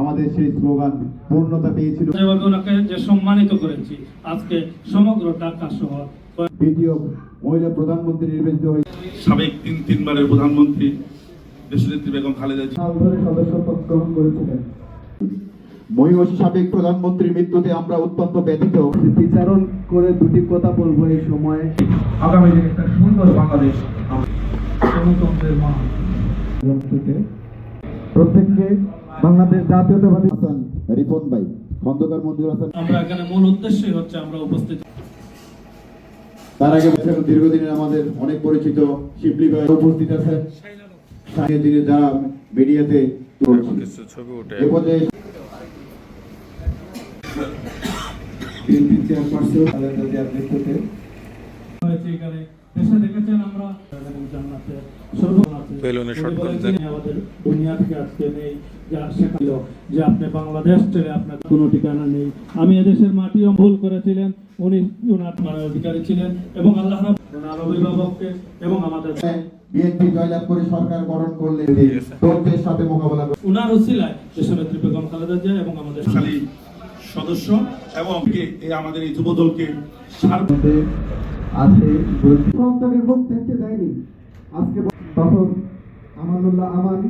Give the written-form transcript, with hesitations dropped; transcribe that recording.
আমাদের সেই স্লোগান পূর্ণতা পেয়েছিল। ওনাকে যে সম্মানিত করেছি আজকে সমগ্র ঢাকা শহর। দ্বিতীয় মহিলা প্রধানমন্ত্রী নির্বাচিত হয়ে সাবেক তিনবারের প্রধানমন্ত্রী দেশনেত্রী বেগম খালেদা জিয়া সাল ধরে সদস্যপদ গ্রহণ করেছিলেন। মহিষী সাবেক প্রধানমন্ত্রীর মৃত্যুতে আমরা অত্যন্ত ব্যথিত। স্মৃতিচারণ করে দুটি কথা বলবো এই সময়ে। আগামী দিনে একটা সুন্দর বাংলাদেশ গণতন্ত্রের মা থেকে প্রত্যেককে বাংলাদেশ জাতীয়তাবাদী হাসান রিপন ভাই, খন্দকার মঞ্জুর হাসান। আমরা এখানে মূল উদ্দেশ্যই হচ্ছে আমরা উপস্থিত। তার আগে দীর্ঘদিনের আমাদের অনেক পরিচিত শিবলি ভাই উপস্থিত আছেন, যিনি যারা মিডিয়াতে ছবি উঠে বিএনপি চেয়ারপারসন খালেদা জিয়ার নেতৃত্বে এখানে দেশে দেখেছেন আমরা জান্নাতে বেলুনে শর্ট করে আমাদের দুনিয়া থেকে আজকে নেই যা শেখালো যে আপনি বাংলাদেশ ছেড়ে আপনার কোনো ঠিকানা নেই। আমি এদেশের মাটিও ভুল করেছিলেন, উনি ওনার অধিকারী ছিলেন এবং আল্লাহ ওনার অভিভাবককে এবং আমাদের বিএনপি জয়লাভ করে সরকার গঠন করলে তথ্যের সাথে মোকাবেলা করে ওনার উসিলায় দেশনেত্রী বেগম খালেদা জিয়া এবং আমাদের খালি সদস্য এবং এই আমাদের এই যুবদলকে আছে সন্তানের মুখ দেখতে দেয়নি। আজকে তখন আমানুল্লাহ আমান